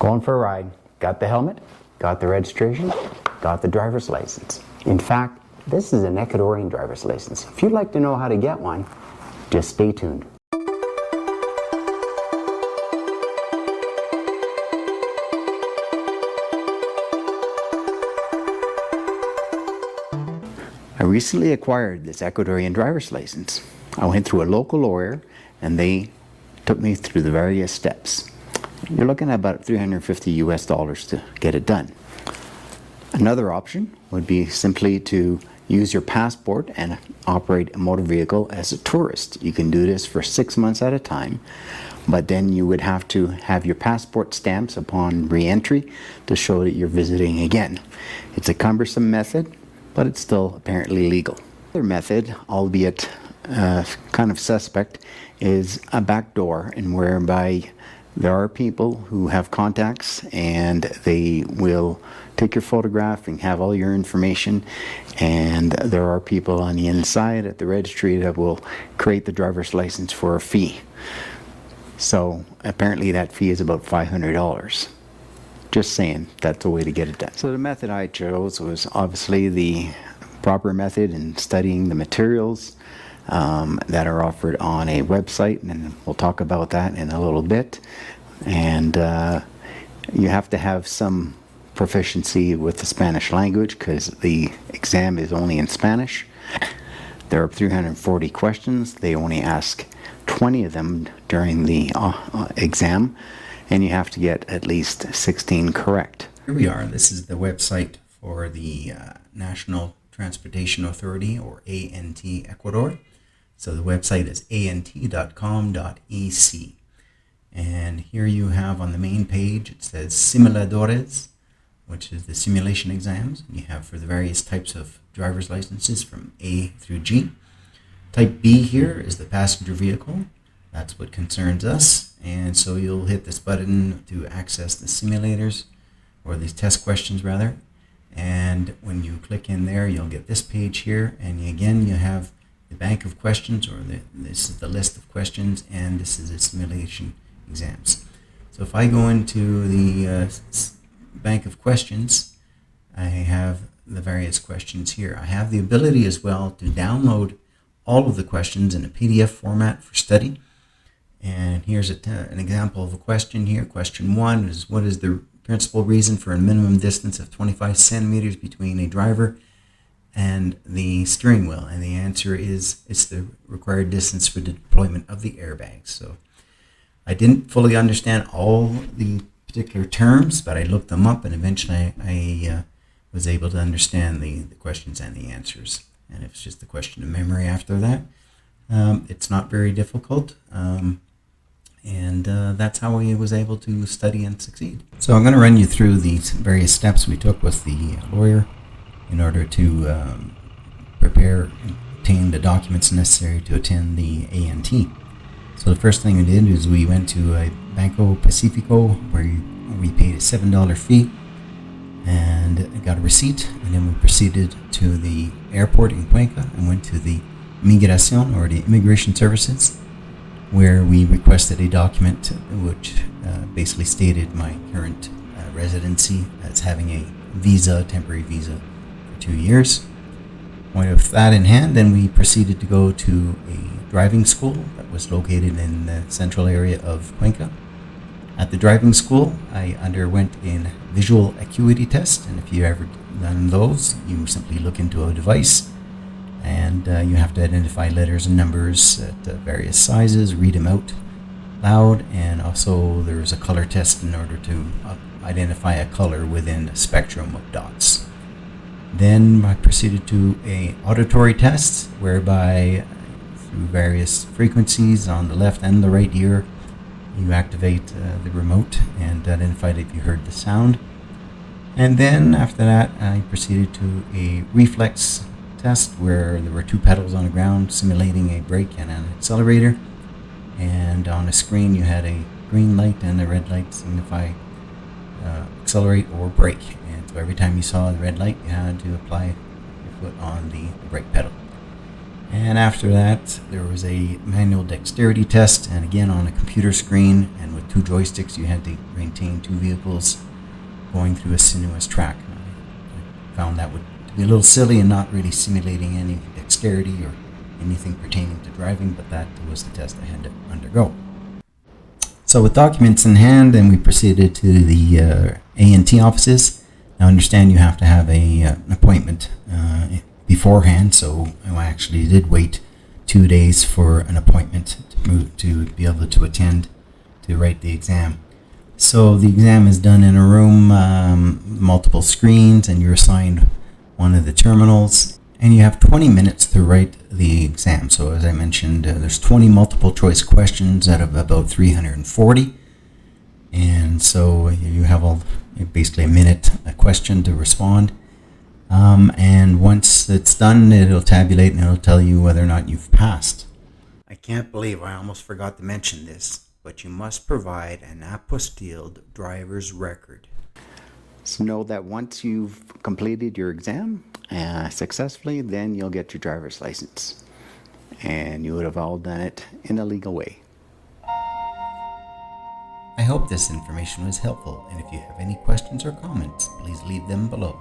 Going for a ride. Got the helmet, got the registration, got the driver's license. In fact, this is an Ecuadorian driver's license. If you'd like to know how to get one, just stay tuned. I recently acquired this Ecuadorian driver's license. I went through a local lawyer and they took me through the various steps. You're looking at about $350 to get it done. Another option would be simply to use your passport and operate a motor vehicle as a tourist. You can do this for 6 months at a time, but then you would have to have your passport stamps upon re-entry to show that you're visiting again. It's a cumbersome method, but it's still apparently legal. Another method, albeit kind of suspect, is a back door, and whereby there are people who have contacts and they will take your photograph and have all your information, and there are people on the inside at the registry that will create the driver's license for a fee. So apparently that fee is about $500. Just saying, that's a way to get it done. So the method I chose was obviously the proper method in studying the materials that are offered on a website, and we'll talk about that in a little bit. And you have to have some proficiency with the Spanish language because the exam is only in Spanish. There are 340 questions. They only ask 20 of them during the exam, and you have to get at least 16 correct. Here we are. This is the website for the National Transportation Authority, or ANT Ecuador. So the website is ant.com.ec. And here you have on the main page, it says simuladores, which is the simulation exams you have for the various types of driver's licenses from A through G. Type B here is the passenger vehicle. That's what concerns us. And so you'll hit this button to access the simulators, or these test questions rather. And when you click in there, you'll get this page here. And again, you have the bank of questions, or this is the list of questions, and this is the simulation exams. So if I go into the bank of questions, I have the various questions here. I have the ability as well to download all of the questions in a PDF format for study. And here's an example of a question here. Question 1 is, what is the principal reason for a minimum distance of 25 centimeters between a driver and the steering wheel? And the answer is, it's the required distance for the deployment of the airbags. So I didn't fully understand all the particular terms, but I looked them up, and eventually I was able to understand the questions and the answers. And it's just a question of memory after that. It's not very difficult, and that's how I was able to study and succeed. So I'm going to run you through these various steps we took with the lawyer in order to prepare and obtain the documents necessary to attend the ANT. So the first thing we did is we went to a Banco Pacifico where we paid a $7 fee and got a receipt, and then we proceeded to the airport in Cuenca and went to the Migración, or the Immigration Services, where we requested a document which basically stated my current residency as having a visa, temporary visa for 2 years. With that in hand, then we proceeded to go to a driving school that was located in the central area of Cuenca. At the driving school, I underwent a visual acuity test, and if you've ever done those, you simply look into a device and you have to identify letters and numbers at various sizes, read them out loud, and also there's a color test in order to identify a color within a spectrum of dots. Then I proceeded to a auditory test, whereby through various frequencies on the left and the right ear, you activate the remote and identify if you heard the sound. And then after that, I proceeded to a reflex test where there were 2 pedals on the ground simulating a brake and an accelerator. And on a screen, you had a green light and a red light signify accelerate or brake. And so every time you saw the red light, you had to apply your foot on the brake pedal. And after that, there was a manual dexterity test, and again on a computer screen, and with 2 joysticks, you had to maintain 2 vehicles going through a sinuous track. I found that would be a little silly and not really simulating any dexterity or anything pertaining to driving, but that was the test I had to undergo. So with documents in hand, then we proceeded to the A&T offices. Now understand you have to have an appointment beforehand, so I actually did wait 2 days for an appointment to be able to attend to write the exam. So the exam is done in a room, multiple screens, and you're assigned one of the terminals, and you have 20 minutes to write the exam. So as I mentioned, there's 20 multiple choice questions out of about 340, and so you have basically a minute a question to respond. And once it's done, it'll tabulate and it'll tell you whether or not you've passed. I can't believe I almost forgot to mention this, but you must provide an apostilled driver's record. So know that once you've completed your exam successfully, then you'll get your driver's license. And you would have all done it in a legal way. I hope this information was helpful, and if you have any questions or comments, please leave them below.